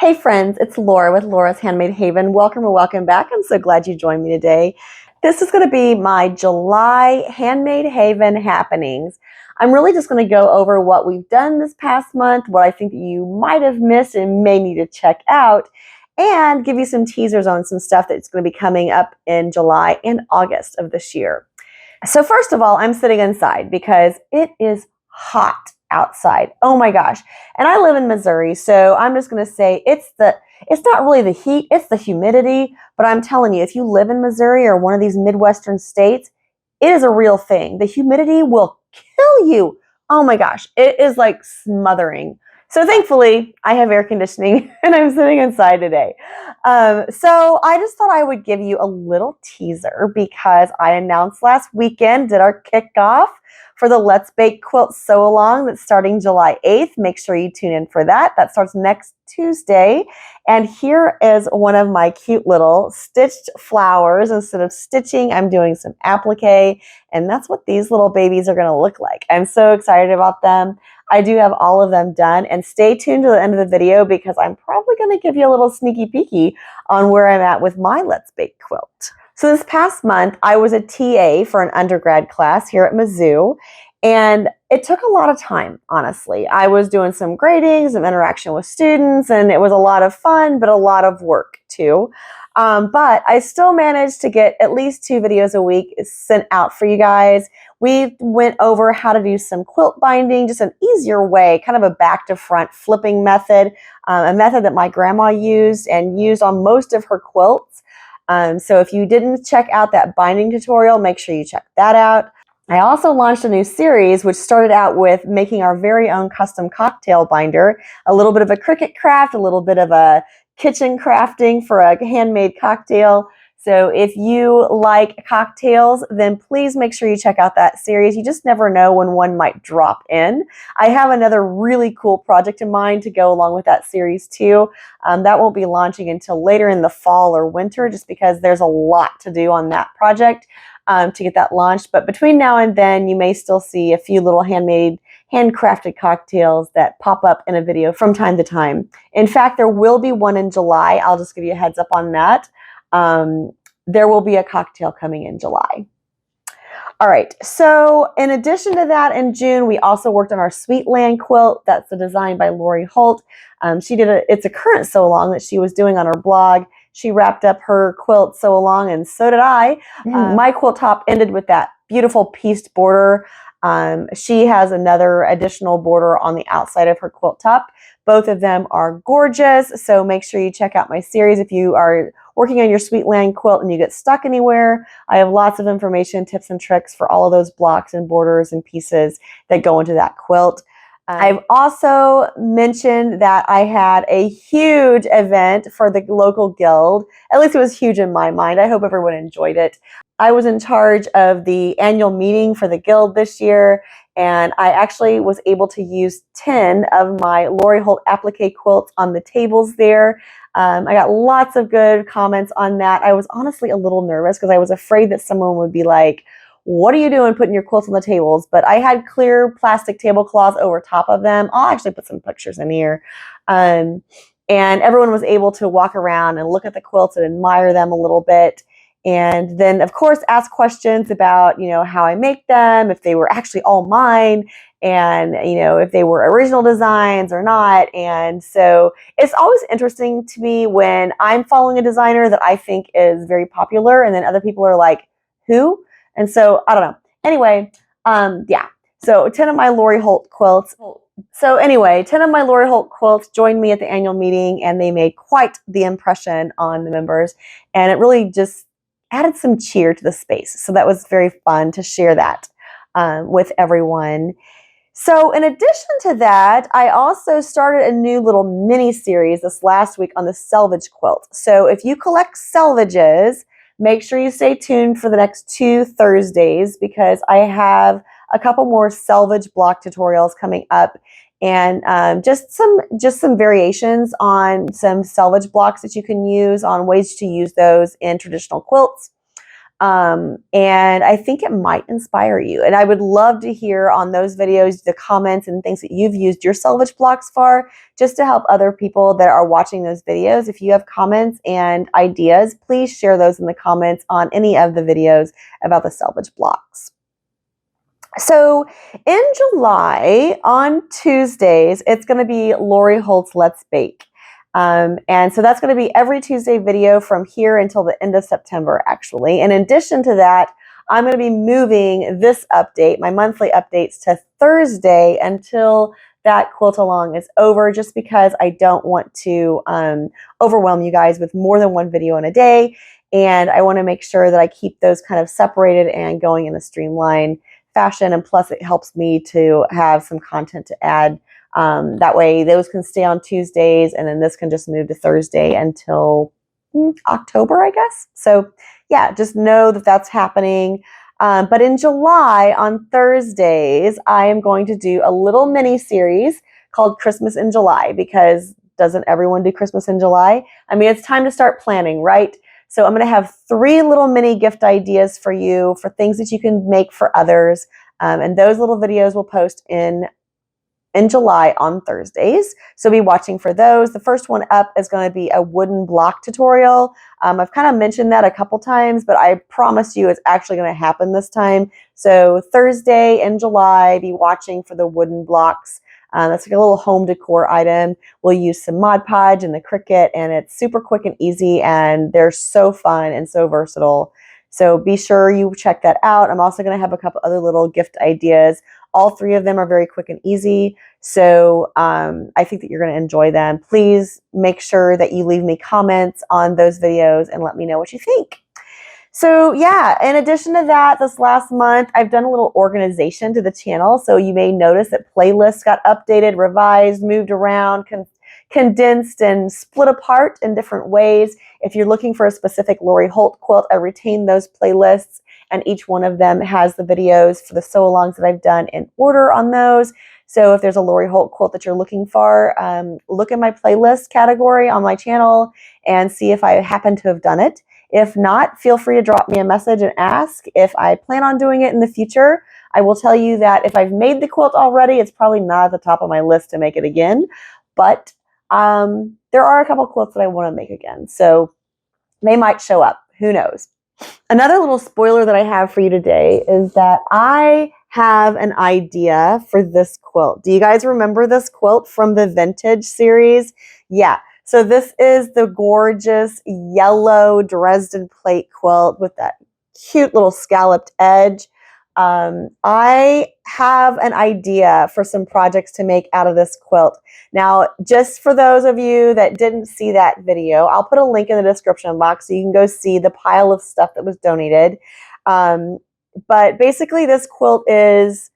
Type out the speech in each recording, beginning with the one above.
Hey friends, it's Laura with Laura's Handmade Haven. Welcome or welcome back. I'm so glad you joined me today. This is going to be my July Handmade Haven happenings. I'm really just going to go over what we've done this past month, what I think that you might have missed and may need to check out, and give you some teasers on some stuff that's going to be coming up in July and August of this year. So first of all, I'm sitting inside because it is hot outside. Oh my gosh. And I live in Missouri, so I'm just going to say it's not really the heat, it's the humidity, but I'm telling you, if you live in Missouri or one of these Midwestern states, it is a real thing. The humidity will kill you. Oh my gosh, it is like smothering. So thankfully, I have air conditioning and I'm sitting inside today. So I just thought I would give you a little teaser because I announced last weekend, did our kickoff for the Let's Bake Quilt Sew Along that's starting July 8th. Make sure you tune in for that. That starts next Tuesday. And here is one of my cute little stitched flowers. Instead of stitching, I'm doing some applique, and that's what these little babies are going to look like. I'm so excited about them. I do have all of them done, and stay tuned to the end of the video because I'm probably going to give you a little sneaky peeky on where I'm at with my Let's Bake quilt. So this past month, I was a TA for an undergrad class here at Mizzou, and it took a lot of time, honestly. I was doing some grading, some interaction with students, and it was a lot of fun, but a lot of work too. But I still managed to get at least 2 videos a week sent out for you guys. We went over how to do some quilt binding, just an easier way, kind of a back to front flipping method, a method that my grandma used and used on most of her quilts. So if you didn't check out that binding tutorial, make sure you check that out. I also launched a new series which started out with making our very own custom cocktail binder, a little bit of a Cricut craft, a little bit of a kitchen crafting for a handmade cocktail. So if you like cocktails, then please make sure you check out that series. You just never know when one might drop in. I have another really cool project in mind to go along with that series too. That won't be launching until later in the fall or winter just because there's a lot to do on that project to get that launched. But between now and then, you may still see a few little handcrafted cocktails that pop up in a video from time to time. In fact, there will be one in July. I'll just give you a heads up on that. There will be a cocktail coming in July. All right, so in addition to that, in June, we also worked on our Sweetland quilt. That's a design by Lori Hotl. It's a current sew along that she was doing on her blog. She wrapped up her quilt sew along, and so did I. My quilt top ended with that beautiful pieced border. She has another additional border on the outside of her quilt top. Both of them are gorgeous, so make sure you check out my series if you are working on your Sweetland quilt and you get stuck anywhere. I have lots of information, tips, and tricks for all of those blocks and borders and pieces that go into that quilt. I've also mentioned that I had a huge event for the local guild. At least it was huge in my mind. I hope everyone enjoyed it. I was in charge of the annual meeting for the guild this year, and I actually was able to use 10 of my Lori Hotl applique quilts on the tables there. I got lots of good comments on that. I was honestly a little nervous because I was afraid that someone would be like, "What are you doing putting your quilts on the tables?" But I had clear plastic tablecloths over top of them. I'll actually put some pictures in here. And everyone was able to walk around and look at the quilts and admire them a little bit. And then, of course, ask questions about, how I make them, if they were actually all mine, and, if they were original designs or not. And so it's always interesting to me when I'm following a designer that I think is very popular, and then other people are like, "Who?" And so, I don't know. Anyway, yeah. So 10 of my Lori Hotl quilts. So anyway, 10 of my Lori Hotl quilts joined me at the annual meeting, and they made quite the impression on the members. And it really just added some cheer to the space. So that was very fun to share that with everyone. So in addition to that, I also started a new little mini series this last week on the selvedge quilt. So if you collect selvedges, make sure you stay tuned for the next 2 Thursdays because I have a couple more selvedge block tutorials coming up, and just some variations on some selvedge blocks that you can use, on ways to use those in traditional quilts. And I think it might inspire you. And I would love to hear on those videos the comments and things that you've used your selvage blocks for, just to help other people that are watching those videos. If you have comments and ideas, please share those in the comments on any of the videos about the selvage blocks. So in July, on Tuesdays, it's going to be Lori Holt's Let's Bake. And so that's going to be every Tuesday video from here until the end of September, actually. In addition to that, I'm going to be moving this update, my monthly updates, to Thursday until that quilt along is over, just because I don't want to overwhelm you guys with more than one video in a day. And I want to make sure that I keep those kind of separated and going in a streamlined fashion. And plus, it helps me to have some content to add. That way those can stay on Tuesdays, and then this can just move to Thursday until October, I guess. So yeah, just know that that's happening. But in July, on Thursdays, I am going to do a little mini series called Christmas in July, because doesn't everyone do Christmas in July? I mean, it's time to start planning, right? So I'm going to have 3 little mini gift ideas for you for things that you can make for others. And those little videos will post in July on Thursdays. So be watching for those. The first one up is going to be a wooden block tutorial. I've kind of mentioned that a couple times, but I promise you it's actually going to happen this time. So Thursday in July, be watching for the wooden blocks. That's like a little home decor item. We'll use some Mod Podge and the Cricut, and it's super quick and easy, and they're so fun and so versatile. So be sure you check that out. I'm also going to have a couple other little gift ideas. All 3 of them are very quick and easy. So I think that you're going to enjoy them. Please make sure that you leave me comments on those videos and let me know what you think. So yeah, in addition to that, this last month, I've done a little organization to the channel. So you may notice that playlists got updated, revised, moved around, condensed, and split apart in different ways. If you're looking for a specific Lori Holt quilt, I retain those playlists, and each one of them has the videos for the sew-alongs that I've done in order on those. So if there's a Lori Holt quilt that you're looking for, look in my playlist category on my channel and see if I happen to have done it. If not, feel free to drop me a message and ask if I plan on doing it in the future. I will tell you that if I've made the quilt already, it's probably not at the top of my list to make it again. But there are a couple quilts that I want to make again, so they might show up. Who knows? Another little spoiler that I have for you today is that I have an idea for this quilt. Do you guys remember this quilt from the Vintage series? Yeah. So this is the gorgeous yellow Dresden plate quilt with that cute little scalloped edge. I have an idea for some projects to make out of this quilt. Now, just for those of you that didn't see that video, I'll put a link in the description box so you can go see the pile of stuff that was donated. But basically, this quilt is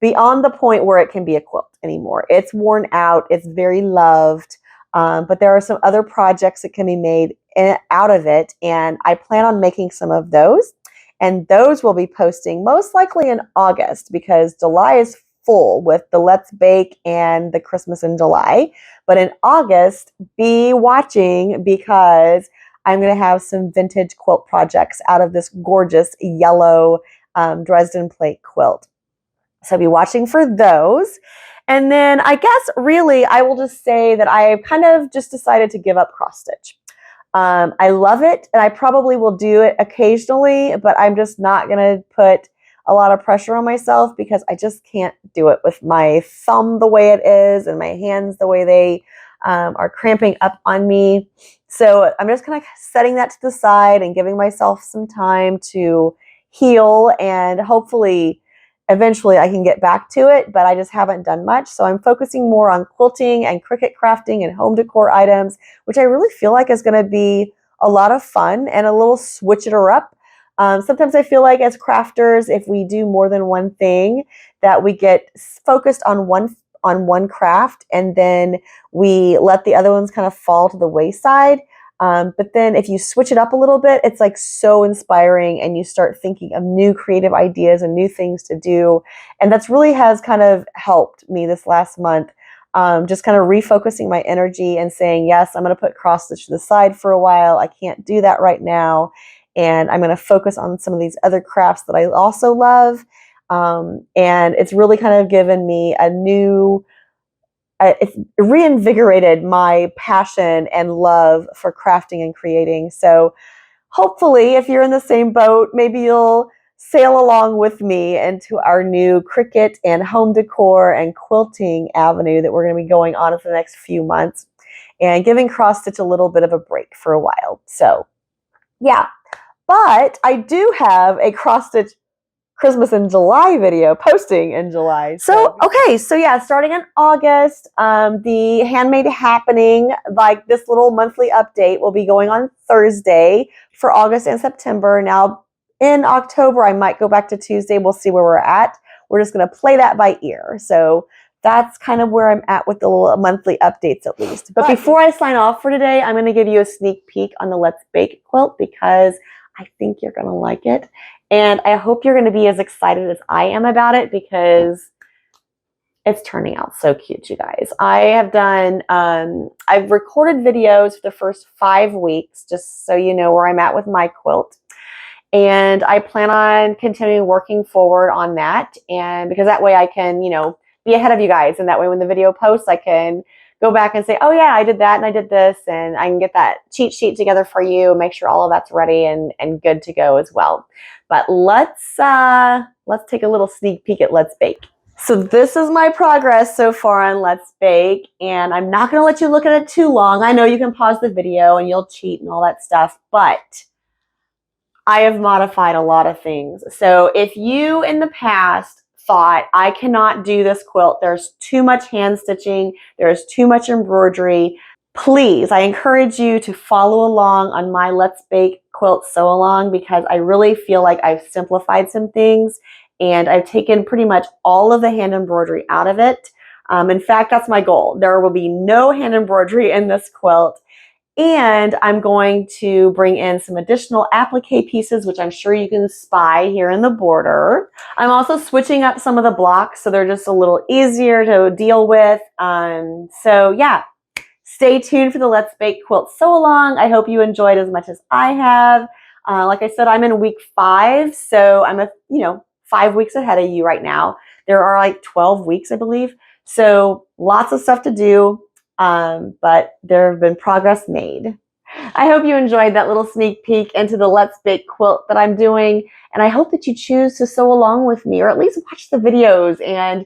beyond the point where it can be a quilt anymore. It's worn out. It's very loved. But there are some other projects that can be made out of it, and I plan on making some of those. And those will be posting most likely in August, because July is full with the Let's Bake and the Christmas in July. But in August, be watching, because I'm going to have some vintage quilt projects out of this gorgeous yellow Dresden plate quilt. So be watching for those. And then I guess really I will just say that I kind of just decided to give up cross stitch. I love it, and I probably will do it occasionally, but I'm just not going to put a lot of pressure on myself, because I just can't do it with my thumb the way it is and my hands the way they are cramping up on me. So I'm just kind of setting that to the side and giving myself some time to heal, and hopefully eventually I can get back to it, but I just haven't done much. So I'm focusing more on quilting and Cricut crafting and home decor items, which I really feel like is going to be a lot of fun and a little switch it up. Sometimes I feel like as crafters, if we do more than one thing, that we get focused on one craft, and then we let the other ones kind of fall to the wayside. But then if you switch it up a little bit, it's like so inspiring, and you start thinking of new creative ideas and new things to do. And that's really has kind of helped me this last month, just kind of refocusing my energy and saying, yes, I'm going to put cross stitch to the side for a while. I can't do that right now. and I'm going to focus on some of these other crafts that I also love. And it's really kind of given me a new, it's reinvigorated my passion and love for crafting and creating. So hopefully, if you're in the same boat, maybe you'll sail along with me into our new Cricut and home decor and quilting avenue that we're going to be going on for the next few months, and giving cross stitch a little bit of a break for a while. So yeah, but I do have a cross stitch Christmas in July video posting in July. So okay, so yeah, starting in August, the Handmade Happening, like this little monthly update, will be going on Thursday for August and September. Now in October, I might go back to Tuesday. We'll see where we're at. We're just going to play that by ear. So that's kind of where I'm at with the little monthly updates, at least. But before I sign off for today, I'm going to give you a sneak peek on the Let's Bake quilt, because I think you're going to like it. And I hope you're going to be as excited as I am about it, because it's turning out so cute, you guys. I have done, I've recorded videos for the first 5 weeks, just so you know where I'm at with my quilt. And I plan on continuing working forward on that. And because that way I can, you know, be ahead of you guys. And that way when the video posts, I can go back and say, oh yeah, I did that and I did this. And I can get that cheat sheet together for you, make sure all of that's ready and good to go as well. But let's take a little sneak peek at Let's Bake. So this is my progress so far on Let's Bake, and I'm not gonna let you look at it too long. I know you can pause the video and you'll cheat and all that stuff, but I have modified a lot of things. So if you in the past thought, I cannot do this quilt, there's too much hand stitching, there's too much embroidery, please, I encourage you to follow along on my Let's Bake quilt sew along, because I really feel like I've simplified some things and I've taken pretty much all of the hand embroidery out of it. In fact, that's my goal. There will be no hand embroidery in this quilt. And I'm going to bring in some additional applique pieces, which I'm sure you can spy here in the border. I'm also switching up some of the blocks so they're just a little easier to deal with. So yeah, stay tuned for the Let's Bake quilt sew along. I hope you enjoyed as much as I have. Like I said, I'm in week 5, so I'm 5 weeks ahead of you right now. There are like 12 weeks, I believe. So lots of stuff to do. But there have been progress made. I hope you enjoyed that little sneak peek into the Let's Bake quilt that I'm doing, and I hope that you choose to sew along with me, or at least watch the videos and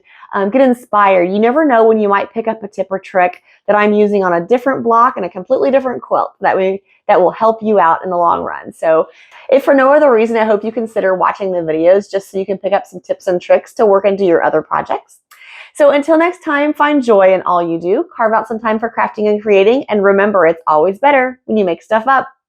get inspired. You never know when you might pick up a tip or trick that I'm using on a different block and a completely different quilt that will help you out in the long run. So if for no other reason, I hope you consider watching the videos just so you can pick up some tips and tricks to work into your other projects. So until next time, find joy in all you do, carve out some time for crafting and creating, and remember, it's always better when you make stuff up.